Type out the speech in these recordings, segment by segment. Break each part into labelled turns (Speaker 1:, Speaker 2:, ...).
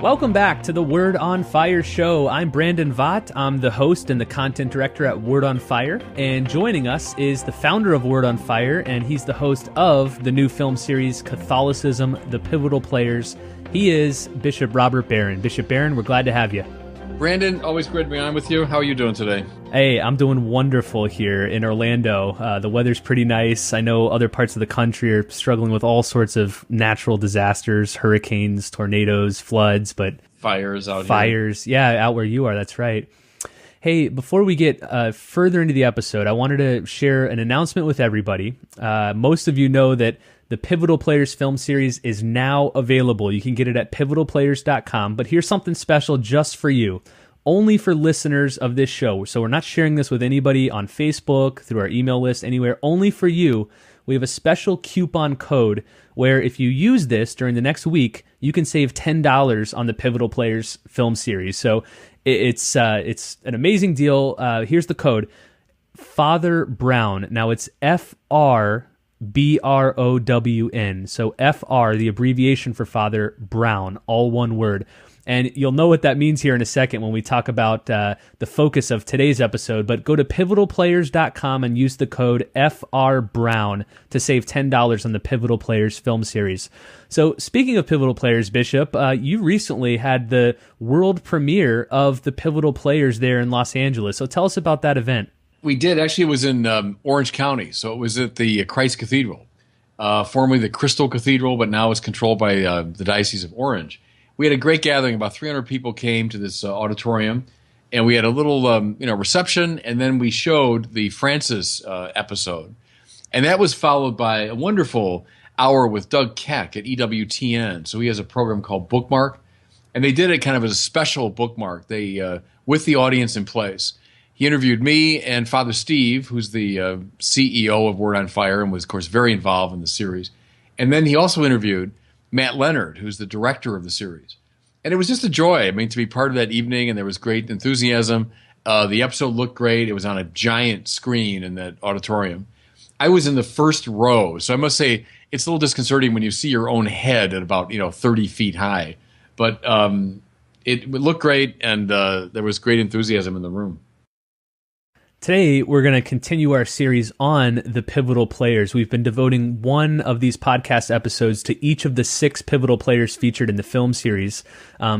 Speaker 1: Welcome back to the Word on Fire show. I'm Brandon Vaught. I'm the host and the content director at Word on Fire. And joining us is the founder of Word on Fire, and he's the host of the new film series, Catholicism, The Pivotal Players. He is Bishop Robert Barron. Bishop Barron, we're glad to have you.
Speaker 2: Brandon, always great to be on with you. How are you doing today?
Speaker 1: Hey, I'm doing wonderful here in Orlando. The weather's pretty nice. I know other parts of the country are struggling with all sorts of natural disasters, hurricanes, tornadoes, floods, but
Speaker 2: fires out
Speaker 1: here. Yeah, out where you are, that's right. Hey, before we get further into the episode, I wanted to share an announcement with everybody. Most of you know that the Pivotal Players film series is now available. You can get it at pivotalplayers.com, but here's something special just for you, only for listeners of this show. So we're not sharing this with anybody on Facebook, through our email list, anywhere, only for you. We have a special coupon code where if you use this during the next week, you can save $10 on the Pivotal Players film series. So it's an amazing deal. Here's the code, Father Brown. Now it's FRBROWN. So FR, the abbreviation for Father Brown, all one word. And you'll know what that means here in a second when we talk about the focus of today's episode. But go to pivotalplayers.com and use the code FRBrown to save $10 on the Pivotal Players film series. So speaking of Pivotal Players, Bishop, you recently had the world premiere of the Pivotal Players there in Los Angeles. So tell us about that event.
Speaker 2: We did. Actually, it was in Orange County. So it was at the Christ Cathedral, formerly the Crystal Cathedral, but now it's controlled by the Diocese of Orange. We had a great gathering. About 300 people came to this auditorium, and we had a little reception, and then we showed the Francis episode. And that was followed by a wonderful hour with Doug Keck at EWTN. So he has a program called Bookmark, and they did it kind of as a special bookmark. They with the audience in place. He interviewed me and Father Steve, who's the CEO of Word on Fire and was, of course, very involved in the series. And then he also interviewed Matt Leonard, who's the director of the series. And it was just a joy, to be part of that evening, and there was great enthusiasm. The episode looked great. It was on a giant screen in that auditorium. I was in the first row, so I must say it's a little disconcerting when you see your own head at about 30 feet high. But it looked great, and there was great enthusiasm in the room.
Speaker 1: Today, we're going to continue our series on the Pivotal Players. We've been devoting one of these podcast episodes to each of the 6 Pivotal Players featured in the film series.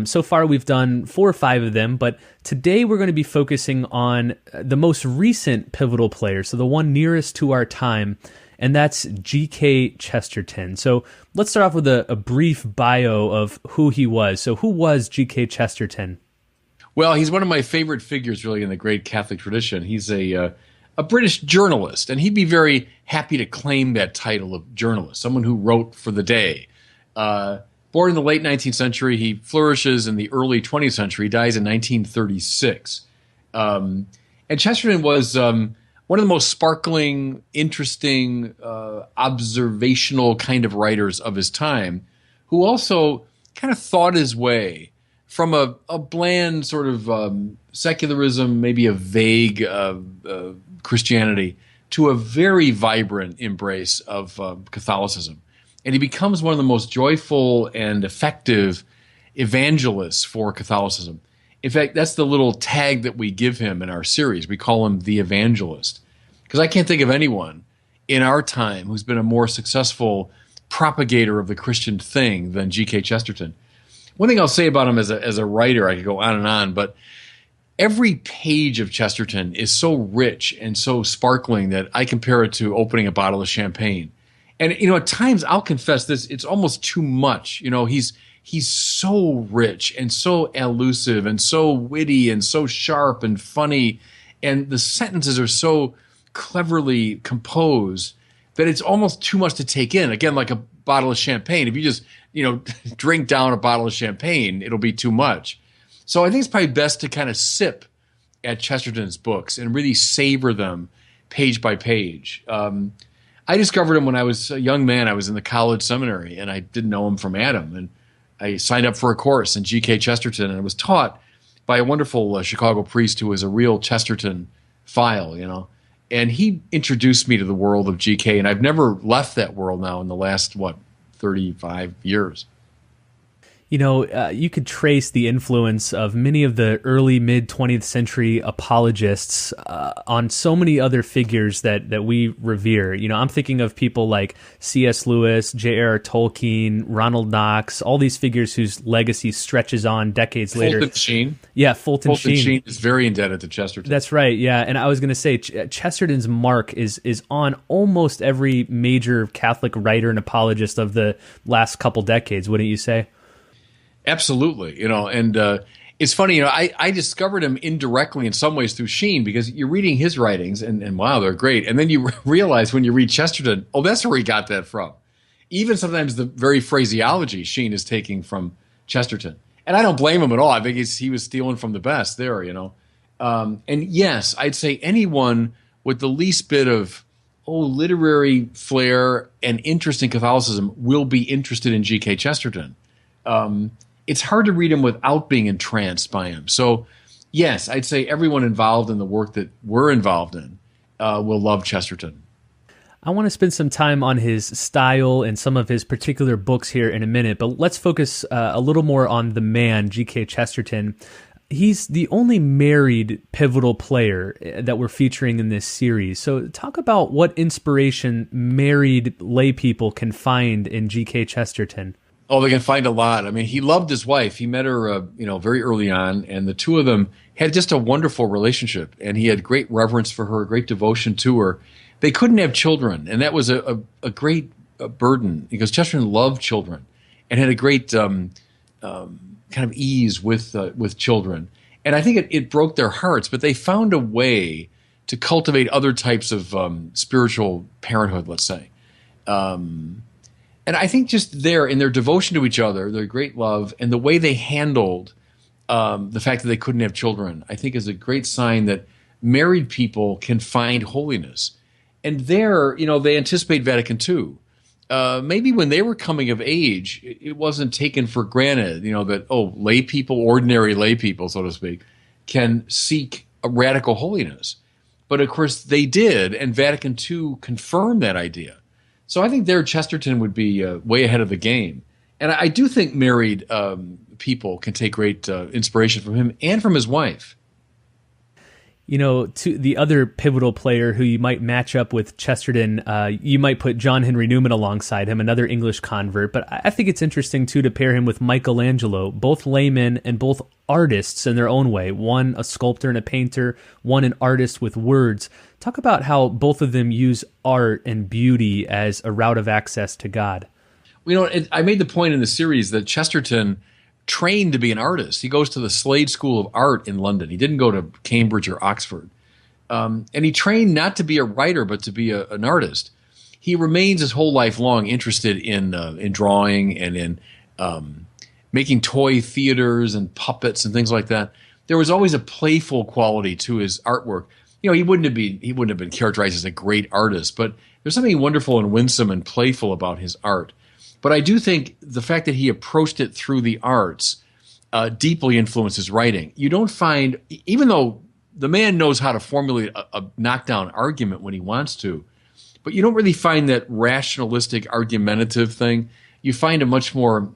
Speaker 1: So far, we've done 4 or 5 of them, but today we're going to be focusing on the most recent Pivotal Player, so the one nearest to our time, and that's G.K. Chesterton. So let's start off with a brief bio of who he was. So who was G.K. Chesterton?
Speaker 2: Well, he's one of my favorite figures, really, in the great Catholic tradition. He's a British journalist, and he'd be very happy to claim that title of journalist, someone who wrote for the day. Born in the late 19th century, he flourishes in the early 20th century. He dies in 1936. And Chesterton was one of the most sparkling, interesting, observational kind of writers of his time, who also kind of thought his way from a bland sort of secularism, maybe a vague Christianity, to a very vibrant embrace of Catholicism. And he becomes one of the most joyful and effective evangelists for Catholicism. In fact, that's the little tag that we give him in our series. We call him the Evangelist. Because I can't think of anyone in our time who's been a more successful propagator of the Christian thing than G.K. Chesterton. One thing I'll say about him as a writer, I could go on and on, but every page of Chesterton is so rich and so sparkling that I compare it to opening a bottle of champagne. And, at times I'll confess this, it's almost too much. He's so rich and so elusive and so witty and so sharp and funny. And the sentences are so cleverly composed that it's almost too much to take in. Again, like a bottle of champagne. If you just, drink down a bottle of champagne, it'll be too much. So I think it's probably best to kind of sip at Chesterton's books and really savor them page by page. I discovered him when I was a young man. I was in the college seminary, and I didn't know him from Adam. And I signed up for a course in G.K. Chesterton, and I was taught by a wonderful Chicago priest who was a real Chesterton file, And he introduced me to the world of G.K., and I've never left that world now in the last, 35 years.
Speaker 1: You could trace the influence of many of the early mid-20th century apologists on so many other figures that we revere. I'm thinking of people like C.S. Lewis, J.R.R. Tolkien, Ronald Knox, all these figures whose legacy stretches on decades later.
Speaker 2: Fulton Sheen.
Speaker 1: Yeah, Fulton Sheen
Speaker 2: is very indebted to Chesterton.
Speaker 1: That's right, yeah. And I was going to say, Chesterton's mark is on almost every major Catholic writer and apologist of the last couple decades, wouldn't you say?
Speaker 2: Absolutely, and it's funny, I discovered him indirectly in some ways through Sheen, because you're reading his writings and wow, they're great. And then you realize when you read Chesterton, oh, that's where he got that from. Even sometimes the very phraseology Sheen is taking from Chesterton. And I don't blame him at all. I think he was stealing from the best there, And yes, I'd say anyone with the least bit of literary flair and interest in Catholicism will be interested in G.K. Chesterton. It's hard to read him without being entranced by him. So, yes, I'd say everyone involved in the work that we're involved in will love Chesterton.
Speaker 1: I want to spend some time on his style and some of his particular books here in a minute, but let's focus a little more on the man, G.K. Chesterton. He's the only married pivotal player that we're featuring in this series. So talk about what inspiration married lay people can find in G.K. Chesterton.
Speaker 2: Oh, they can find a lot. I mean, he loved his wife. He met her, very early on, and the two of them had just a wonderful relationship. And he had great reverence for her, great devotion to her. They couldn't have children, and that was a great burden, because Chesterton loved children and had a great kind of ease with children. And I think it broke their hearts, but they found a way to cultivate other types of spiritual parenthood, let's say. And I think just in their devotion to each other, their great love, and the way they handled the fact that they couldn't have children, I think is a great sign that married people can find holiness. And there, they anticipate Vatican II. Maybe when they were coming of age, it wasn't taken for granted, that, lay people, ordinary lay people, so to speak, can seek a radical holiness. But of course they did, and Vatican II confirmed that idea. So I think Chesterton would be way ahead of the game. And I do think married people can take great inspiration from him and from his wife.
Speaker 1: To the other pivotal player who you might match up with Chesterton, you might put John Henry Newman alongside him, another English convert. But I think it's interesting, too, to pair him with Michelangelo, both laymen and both artists in their own way. One a sculptor and a painter, one an artist with words. Talk about how both of them use art and beauty as a route of access to God.
Speaker 2: I made the point in the series that Chesterton trained to be an artist. He goes to the Slade School of Art in London. He didn't go to Cambridge or Oxford. And he trained not to be a writer, but to be an artist. He remains his whole life long interested in drawing and in making toy theaters and puppets and things like that. There was always a playful quality to his artwork. He wouldn't have been characterized as a great artist, but there's something wonderful and winsome and playful about his art. But I do think the fact that he approached it through the arts deeply influenced his writing. You don't find, even though the man knows how to formulate a knockdown argument when he wants to, but you don't really find that rationalistic, argumentative thing. You find a much more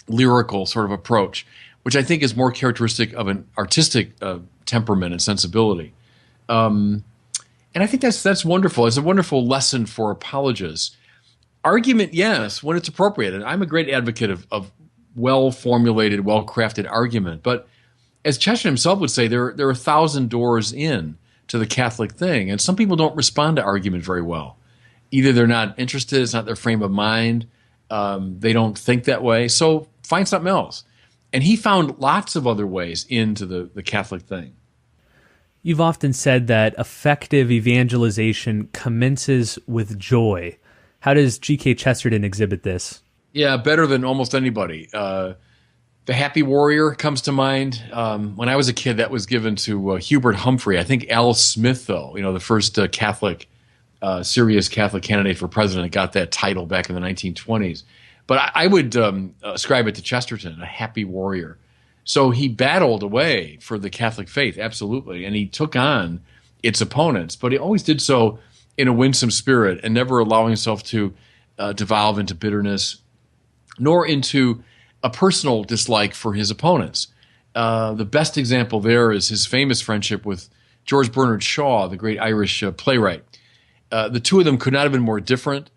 Speaker 2: lyrical sort of approach, which I think is more characteristic of an artistic temperament and sensibility. And I think that's wonderful. It's a wonderful lesson for apologists. Argument, yes, when it's appropriate. And I'm a great advocate of well-formulated, well-crafted argument. But as Chesterton himself would say, there are 1,000 doors in to the Catholic thing. And some people don't respond to argument very well. Either they're not interested, it's not their frame of mind, they don't think that way. So find something else. And he found lots of other ways into the Catholic thing.
Speaker 1: You've often said that effective evangelization commences with joy. How does G.K. Chesterton exhibit this?
Speaker 2: Yeah, better than almost anybody. The Happy Warrior comes to mind. When I was a kid, that was given to Hubert Humphrey. I think Al Smith, though, the first serious Catholic candidate for president, got that title back in the 1920s. But I would ascribe it to Chesterton, a happy warrior. So he battled away for the Catholic faith, absolutely, and he took on its opponents, but he always did so in a winsome spirit and never allowing himself to devolve into bitterness, nor into a personal dislike for his opponents. The best example there is his famous friendship with George Bernard Shaw, the great Irish playwright. The two of them could not have been more different.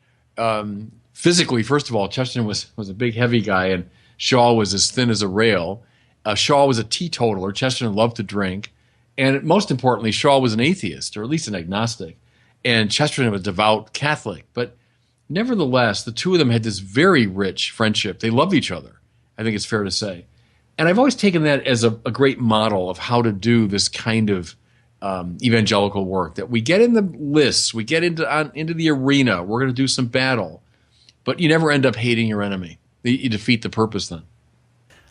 Speaker 2: Physically, first of all, Chesterton was a big, heavy guy, and Shaw was as thin as a rail. Shaw was a teetotaler. Chesterton loved to drink. And most importantly, Shaw was an atheist, or at least an agnostic. And Chesterton was a devout Catholic. But nevertheless, the two of them had this very rich friendship. They loved each other, I think it's fair to say. And I've always taken that as a great model of how to do this kind of evangelical work, that we get in the lists, we get into the arena, we're going to do some battle, but you never end up hating your enemy. You defeat the purpose then.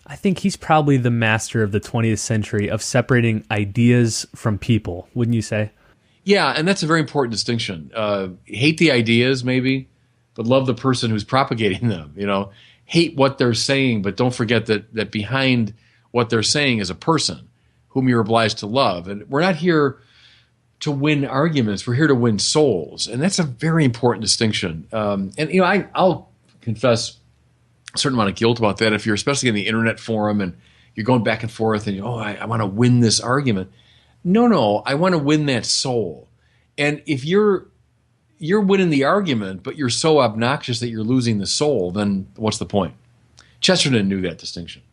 Speaker 1: I think he's probably the master of the 20th century of separating ideas from people, wouldn't you say?
Speaker 2: Yeah, and that's a very important distinction. Hate the ideas, maybe, but love the person who's propagating them. Hate what they're saying, but don't forget that behind what they're saying is a person whom you're obliged to love. And we're not here to win arguments. We're here to win souls. And that's a very important distinction. I'll confess a certain amount of guilt about that if you're especially in the internet forum and you're going back and forth and I want to win this argument. No, I want to win that soul. And if you're winning the argument, but you're so obnoxious that you're losing the soul, then what's the point? Chesterton knew that distinction.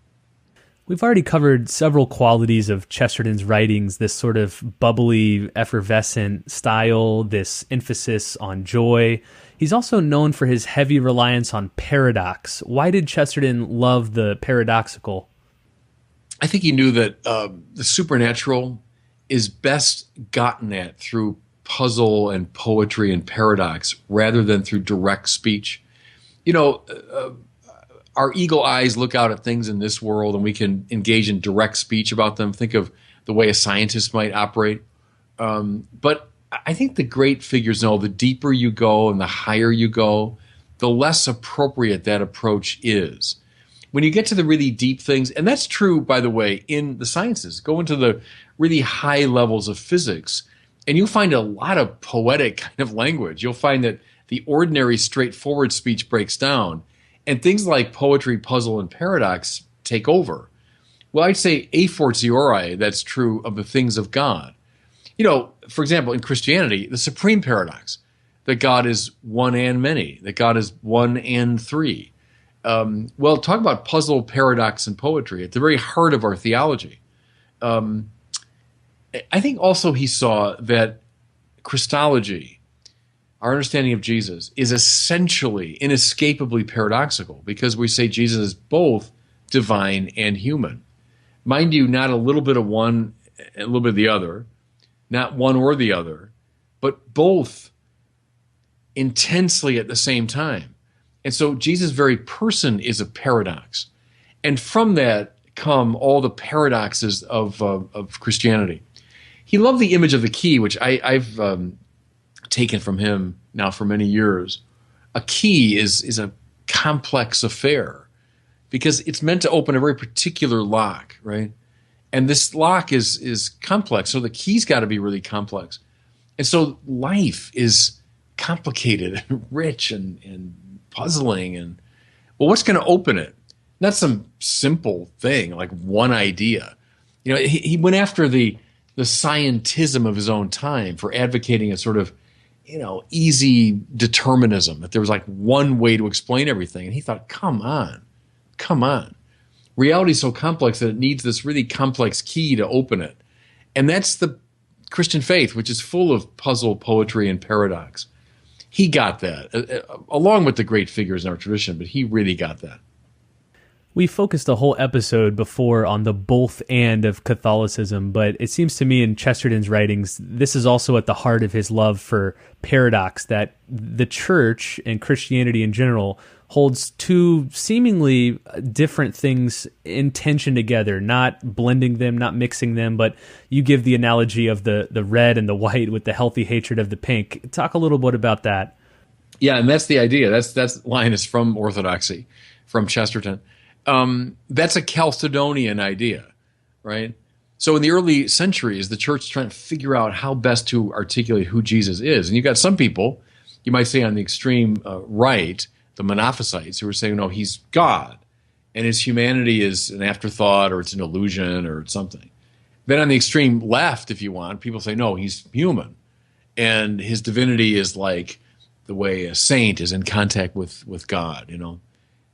Speaker 1: We've already covered several qualities of Chesterton's writings, this sort of bubbly, effervescent style, this emphasis on joy. He's also known for his heavy reliance on paradox. Why did Chesterton love the paradoxical?
Speaker 2: I think he knew that the supernatural is best gotten at through puzzle and poetry and paradox rather than through direct speech. Our eagle eyes look out at things in this world and we can engage in direct speech about them. Think of the way a scientist might operate. But I think the great figures know the deeper you go and the higher you go, the less appropriate that approach is. When you get to the really deep things, and that's true, by the way, in the sciences, go into the really high levels of physics, and you'll find a lot of poetic kind of language. You'll find that the ordinary, straightforward speech breaks down, and things like poetry, puzzle, and paradox take over. Well, I'd say a fortiori, that's true of the things of God. For example, in Christianity, the supreme paradox, that God is one and many, that God is one and three. Talk about puzzle, paradox, and poetry at the very heart of our theology. I think also he saw that Christology, our understanding of Jesus, is essentially, inescapably paradoxical because we say Jesus is both divine and human. Mind you, not a little bit of one and a little bit of the other, not one or the other, but both intensely at the same time. And so Jesus' very person is a paradox. And from that come all the paradoxes of Christianity. He loved the image of the key, which I've taken from him now for many years. A key is a complex affair because it's meant to open a very particular lock, right? And this lock is complex, so the key's got to be really complex. And so life is complicated and rich and puzzling. And, what's going to open it? Not some simple thing like one idea. He went after the scientism of his own time for advocating a sort of, easy determinism, that there was like one way to explain everything. And he thought, come on. Reality is so complex that it needs this really complex key to open it. And that's the Christian faith, which is full of puzzle, poetry, and paradox. He got that, along with the great figures in our tradition, but he really got that.
Speaker 1: We focused a whole episode before on the both and of Catholicism, but it seems to me in Chesterton's writings, this is also at the heart of his love for paradox, that the church and Christianity in general holds two seemingly different things in tension together, not blending them, not mixing them, but you give the analogy of the red and the white with the healthy hatred of the pink. Talk a little bit about that.
Speaker 2: Yeah, and that's the idea. That line is from Orthodoxy, from Chesterton. That's a Chalcedonian idea, right? So in the early centuries, the church trying to figure out how best to articulate who Jesus is. And you've got some people, you might say on the extreme right, the Monophysites, who are saying, no, he's God. and his humanity is an afterthought, or it's an illusion, or it's something. Then on the extreme left, if you want, people say, no, he's human, and his divinity is like the way a saint is in contact with God, you know.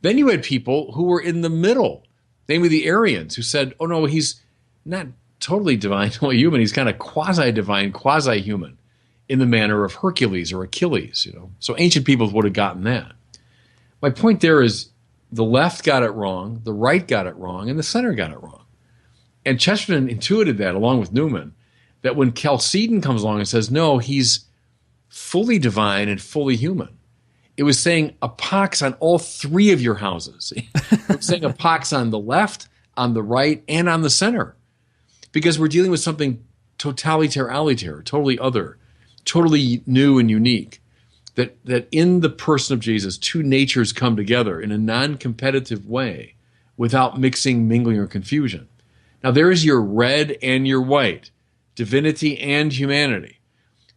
Speaker 2: Then you had people who were in the middle, namely the Arians, who said, oh no, he's not totally divine, totally human. He's kind of quasi-divine, quasi-human, in the manner of Hercules or Achilles, you know. So ancient peoples would have gotten that. My point there is the left got it wrong, the right got it wrong, and the center got it wrong. And Chesterton intuited that, along with Newman, that when Chalcedon comes along and says, no, he's fully divine and fully human, it was saying a pox on all three of your houses. It was saying a pox on the left, on the right, and on the center. Because we're dealing with something totalitarian, totally other, totally new and unique. That in the person of Jesus, two natures come together in a non-competitive way without mixing, mingling, or confusion. Now there is your red and your white, divinity and humanity.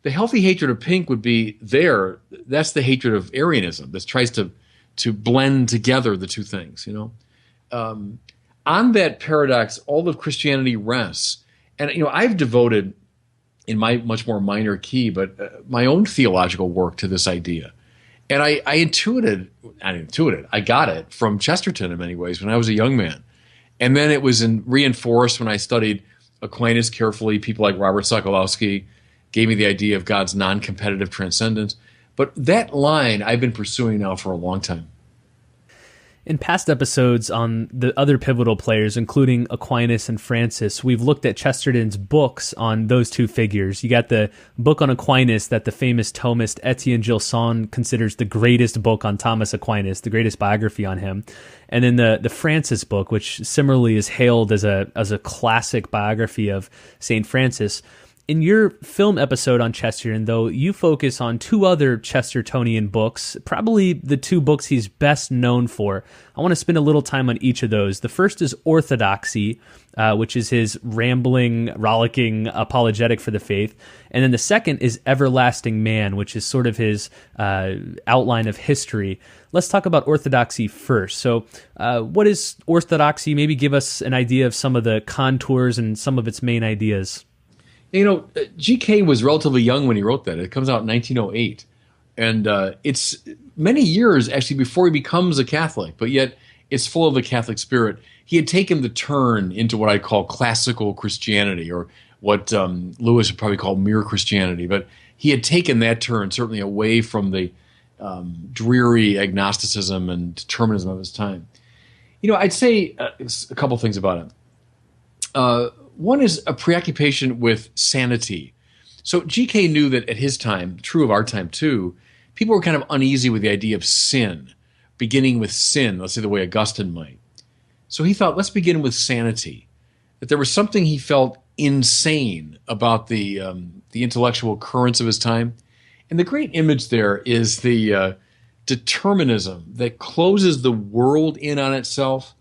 Speaker 2: The healthy hatred of pink would be there. That's the hatred of Arianism that tries to blend together the two things, you know. On that paradox, all of Christianity rests. And, you know, I've devoted, in my much more minor key, but my own theological work to this idea. And I got it from Chesterton in many ways when I was a young man. And then it was reinforced when I studied Aquinas carefully. People like Robert Sokolowski gave me the idea of God's non-competitive transcendence. But that line I've been pursuing now for a long time.
Speaker 1: In past episodes on the other pivotal players, including Aquinas and Francis, we've looked at Chesterton's books on those two figures. You got the book on Aquinas that the famous Thomist Etienne Gilson considers the greatest book on Thomas Aquinas, the greatest biography on him. And then the Francis book, which similarly is hailed as a classic biography of St. Francis. In your film episode on Chesterton, though, you focus on two other Chestertonian books, probably the two books he's best known for. I want to spend a little time on each of those. The first is Orthodoxy, which is his rambling, rollicking apologetic for the faith. And then the second is Everlasting Man, which is sort of his outline of history. Let's talk about Orthodoxy first. So what is Orthodoxy? Maybe give us an idea of some of the contours and some of its main ideas.
Speaker 2: You know, G.K. was relatively young when he wrote that. It comes out in 1908. And it's many years, actually, before he becomes a Catholic, but yet it's full of the Catholic spirit. He had taken the turn into what I call classical Christianity, or what Lewis would probably call mere Christianity. But he had taken that turn, certainly away from the dreary agnosticism and determinism of his time. You know, I'd say a couple things about it. One is a preoccupation with sanity. So G.K. knew that at his time, true of our time too, people were kind of uneasy with the idea of sin, beginning with sin, let's say the way Augustine might. So he thought, let's begin with sanity, that there was something he felt insane about the intellectual currents of his time. And the great image there is the determinism that closes the world in on itself,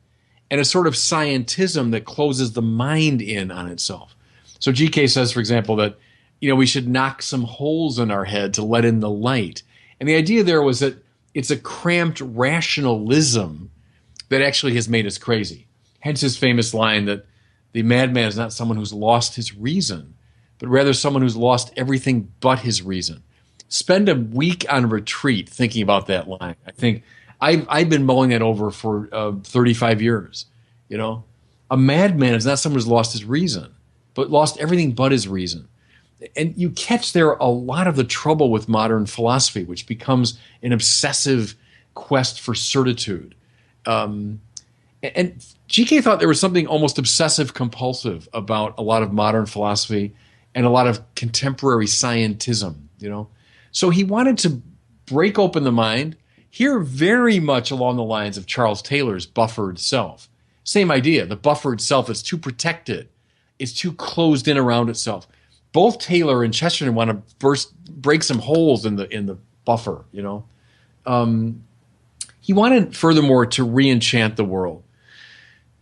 Speaker 2: and a sort of scientism that closes the mind in on itself. So G.K. says, for example, that, you know, we should knock some holes in our head to let in the light. And the idea there was that it's a cramped rationalism that actually has made us crazy. Hence his famous line that the madman is not someone who's lost his reason, but rather someone who's lost everything but his reason. Spend a week on retreat thinking about that line. I think I've been mulling that over for 35 years. You know, a madman is not someone who's lost his reason, but lost everything but his reason. And you catch there a lot of the trouble with modern philosophy, which becomes an obsessive quest for certitude. And G.K. thought there was something almost obsessive-compulsive about a lot of modern philosophy and a lot of contemporary scientism, you know. So he wanted to break open the mind, here very much along the lines of Charles Taylor's buffered self. Same idea, the buffered self is too protected. It's too closed in around itself. Both Taylor and Chesterton want to break some holes in the buffer, you know. He wanted, furthermore, to re-enchant the world.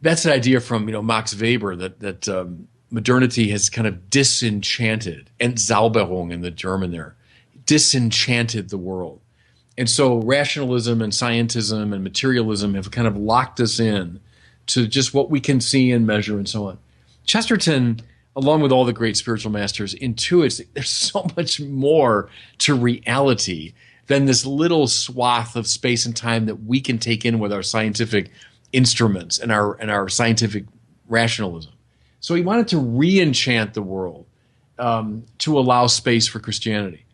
Speaker 2: That's an idea from, you know, Max Weber that modernity has kind of disenchanted, Entzauberung in the German there, disenchanted the world. And so rationalism and scientism and materialism have kind of locked us in to just what we can see and measure and so on. Chesterton, along with all the great spiritual masters, intuits there's so much more to reality than this little swath of space and time that we can take in with our scientific instruments and our scientific rationalism. So he wanted to re-enchant the world to allow space for Christianity.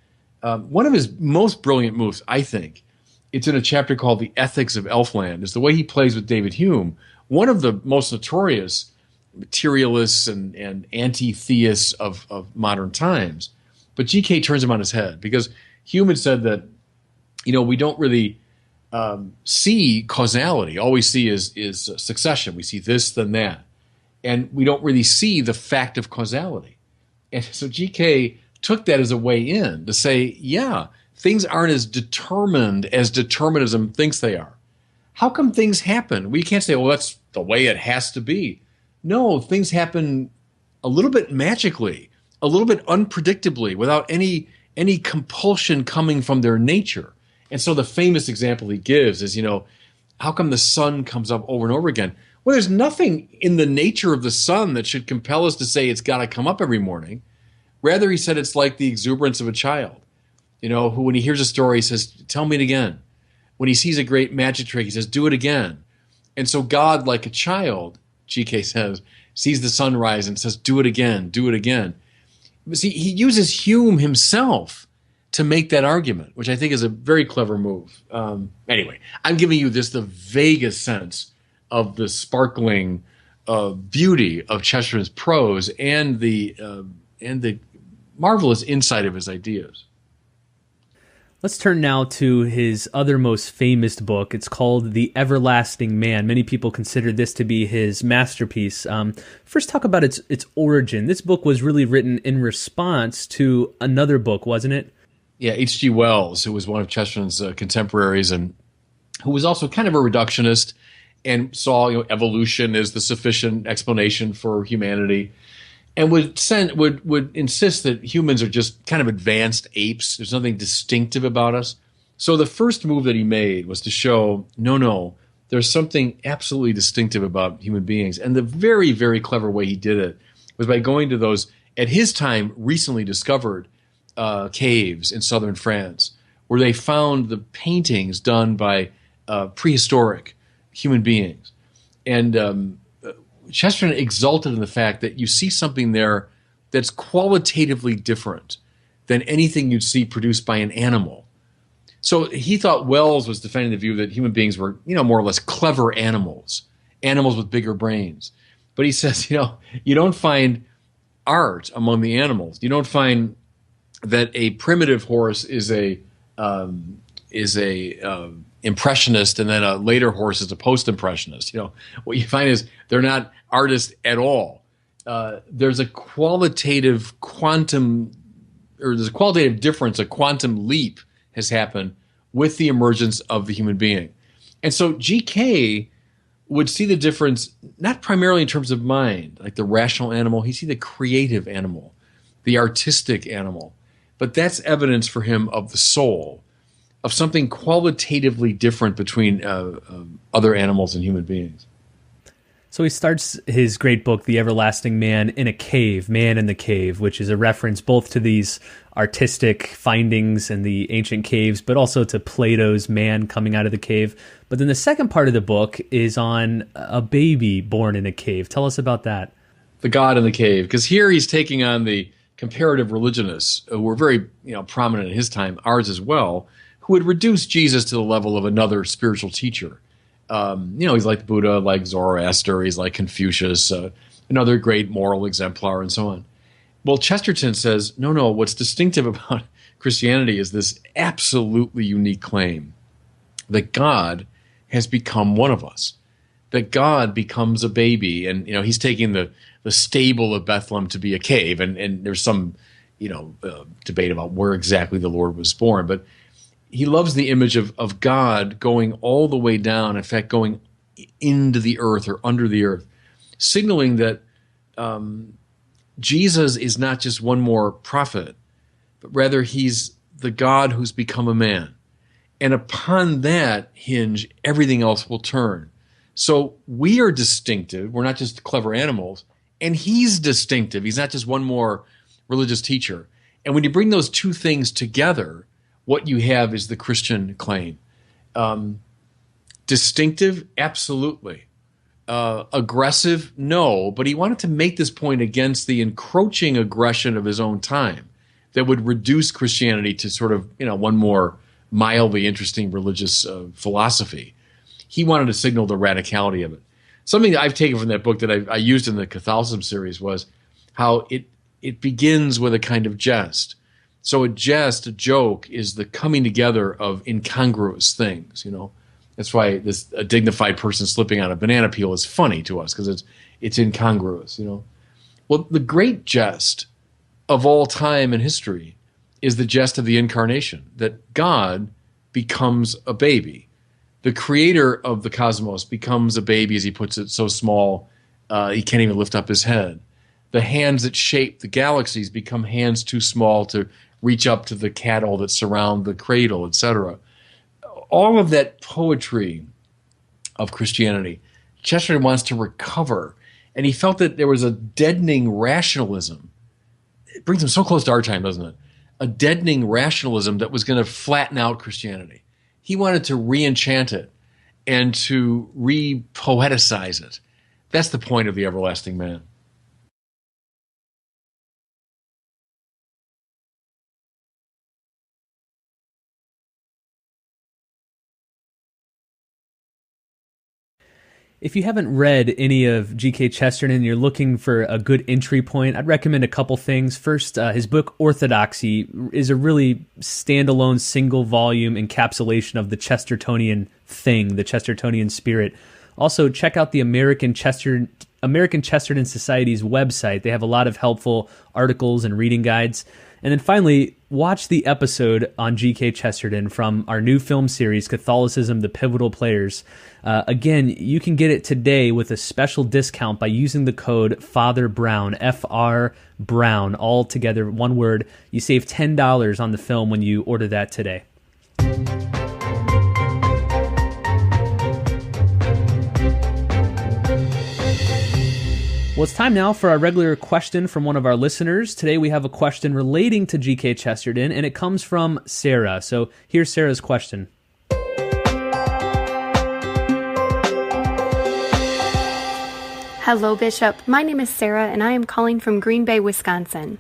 Speaker 2: One of his most brilliant moves, I think, it's in a chapter called The Ethics of Elfland, is the way he plays with David Hume, one of the most notorious materialists and anti-theists of modern times. But G.K. turns him on his head, because Hume had said that, we don't really see causality. All we see is succession. We see this, then that. And we don't really see the fact of causality. And so G.K. took that as a way in to say, yeah, things aren't as determined as determinism thinks they are. How come things happen? We can't say, well, that's the way it has to be. No, things happen a little bit magically, a little bit unpredictably, without any compulsion coming from their nature. And so the famous example he gives is, how come the sun comes up over and over again? Well, there's nothing in the nature of the sun that should compel us to say it's got to come up every morning. Rather, he said it's like the exuberance of a child, who, when he hears a story, he says, tell me it again. When he sees a great magic trick, he says, do it again. And so God, like a child, G.K. says, sees the sunrise and says, do it again, do it again. But see, he uses Hume himself to make that argument, which I think is a very clever move. Anyway, I'm giving you the vaguest sense of the sparkling beauty of Chesterton's prose and the marvelous insight of his ideas.
Speaker 1: Let's turn now to his other most famous book. It's called The Everlasting Man. Many people consider this to be his masterpiece. First, talk about its origin. This book was really written in response to another book, wasn't it?
Speaker 2: Yeah, H.G. Wells, who was one of Chesterton's contemporaries and who was also kind of a reductionist and saw evolution as the sufficient explanation for humanity, and would insist that humans are just kind of advanced apes. There's nothing distinctive about us. So the first move that he made was to show, no, there's something absolutely distinctive about human beings. And the very, very clever way he did it was by going to those, at his time, recently discovered caves in southern France, where they found the paintings done by prehistoric human beings. And Chesterton exulted in the fact that you see something there that's qualitatively different than anything you'd see produced by an animal. So he thought Wells was defending the view that human beings were, more or less clever animals with bigger brains. But he says, you don't find art among the animals. You don't find that a primitive horse is a impressionist, and then a later horse is a post-impressionist. What you find is they're not artists at all. There's a qualitative difference, a quantum leap has happened with the emergence of the human being. And so G.K. would see the difference not primarily in terms of mind, like the rational animal. He see the creative animal, the artistic animal. But that's evidence for him of the soul, of something qualitatively different between other animals and human beings.
Speaker 1: So he starts his great book, The Everlasting Man, in a cave, Man in the Cave, which is a reference both to these artistic findings in the ancient caves, but also to Plato's man coming out of the cave. But then the second part of the book is on a baby born in a cave. Tell us about that.
Speaker 2: The God in the cave, because here he's taking on the comparative religionists who were very prominent in his time, ours as well, who would reduce Jesus to the level of another spiritual teacher. He's like Buddha, like Zoroaster, he's like Confucius, another great moral exemplar, and so on. Well, Chesterton says, no, what's distinctive about Christianity is this absolutely unique claim that God has become one of us, that God becomes a baby. And, he's taking the stable of Bethlehem to be a cave, and there's some, debate about where exactly the Lord was born, but he loves the image of God going all the way down, in fact, going into the earth or under the earth, signaling that Jesus is not just one more prophet, but rather he's the God who's become a man. And upon that hinge, everything else will turn. So we are distinctive. We're not just clever animals. And he's distinctive. He's not just one more religious teacher. And when you bring those two things together, what you have is the Christian claim. Distinctive, absolutely. Aggressive, no. But he wanted to make this point against the encroaching aggression of his own time that would reduce Christianity to sort of, one more mildly interesting religious philosophy. He wanted to signal the radicality of it. Something that I've taken from that book that I used in the Catholicism series was how it begins with a kind of jest. So a joke, is the coming together of incongruous things, That's why a dignified person slipping on a banana peel is funny to us, because it's incongruous, Well, the great jest of all time in history is the jest of the incarnation, that God becomes a baby. The creator of the cosmos becomes a baby, as he puts it, so small he can't even lift up his head. The hands that shape the galaxies become hands too small to reach up to the cattle that surround the cradle, etc. All of that poetry of Christianity, Chesterton wants to recover. And he felt that there was a deadening rationalism. It brings him so close to our time, doesn't it? A deadening rationalism that was going to flatten out Christianity. He wanted to re-enchant it and to re-poeticize it. That's the point of the Everlasting Man.
Speaker 1: If you haven't read any of G.K. Chesterton and you're looking for a good entry point, I'd recommend a couple things. First, his book Orthodoxy is a really standalone single volume encapsulation of the Chestertonian thing, the Chestertonian spirit. Also, check out the American Chesterton Society's website. They have a lot of helpful articles and reading guides. And then finally, watch the episode on G.K. Chesterton from our new film series, Catholicism, The Pivotal Players. Again, you can get it today with a special discount by using the code Father Brown, F-R Brown, all together, one word. You save $10 on the film when you order that today. Well, it's time now for our regular question from one of our listeners. Today we have a question relating to G.K. Chesterton, and it comes from Sarah. So here's Sarah's question.
Speaker 3: Hello, Bishop. My name is Sarah, and I am calling from Green Bay, Wisconsin.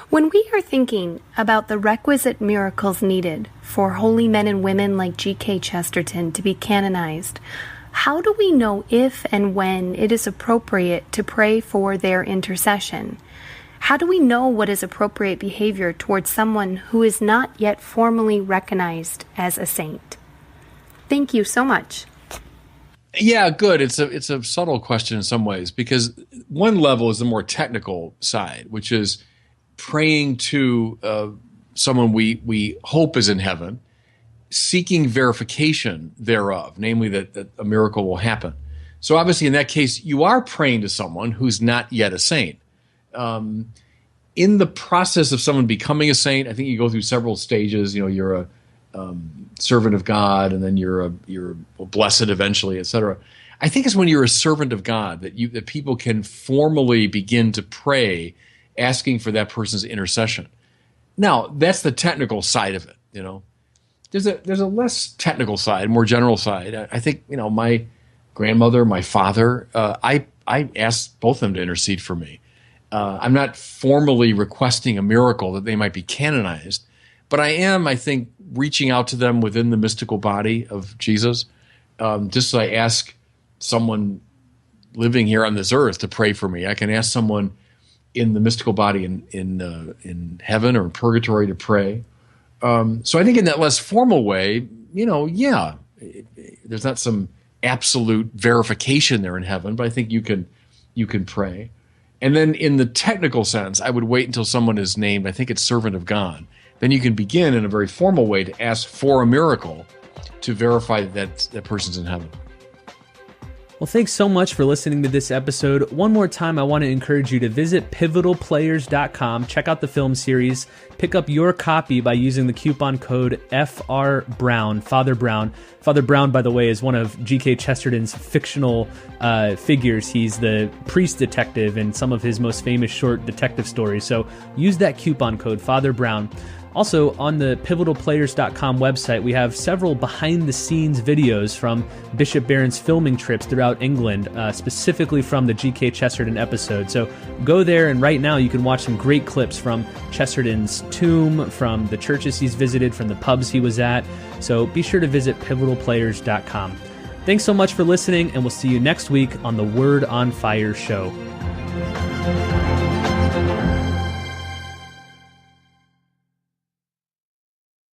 Speaker 3: When we are thinking about the requisite miracles needed for holy men and women like G.K. Chesterton to be canonized, how do we know if and when it is appropriate to pray for their intercession? How do we know what is appropriate behavior towards someone who is not yet formally recognized as a saint? Thank you so much.
Speaker 2: Yeah, good. It's a subtle question in some ways, because one level is the more technical side, which is praying to someone we hope is in heaven, seeking verification thereof, namely that a miracle will happen. So obviously in that case, you are praying to someone who's not yet a saint. In the process of someone becoming a saint, I think you go through several stages. You're a servant of God, and then you're blessed eventually, etc. I think it's when you're a servant of God that people can formally begin to pray, asking for that person's intercession. Now, that's the technical side of it. There's a less technical side, more general side. I think my grandmother, my father, I asked both of them to intercede for me. I'm not formally requesting a miracle that they might be canonized, but I am, I think, reaching out to them within the mystical body of Jesus. Just as I ask someone living here on this earth to pray for me, I can ask someone in the mystical body in heaven or in purgatory to pray. So I think in that less formal way, there's not some absolute verification there in heaven, but I think you can pray. And then in the technical sense, I would wait until someone is named, I think it's servant of God. Then you can begin in a very formal way to ask for a miracle to verify that person's in heaven.
Speaker 1: Well, thanks so much for listening to this episode. One more time, I want to encourage you to visit pivotalplayers.com, check out the film series, pick up your copy by using the coupon code FRBrown, Father Brown. Father Brown, by the way, is one of G.K. Chesterton's fictional figures. He's the priest detective in some of his most famous short detective stories. So use that coupon code, Father Brown. Also, on the pivotalplayers.com website, we have several behind-the-scenes videos from Bishop Barron's filming trips throughout England, specifically from the G.K. Chesterton episode. So go there, and right now you can watch some great clips from Chesterton's tomb, from the churches he's visited, from the pubs he was at. So be sure to visit pivotalplayers.com. Thanks so much for listening, and we'll see you next week on the Word on Fire show.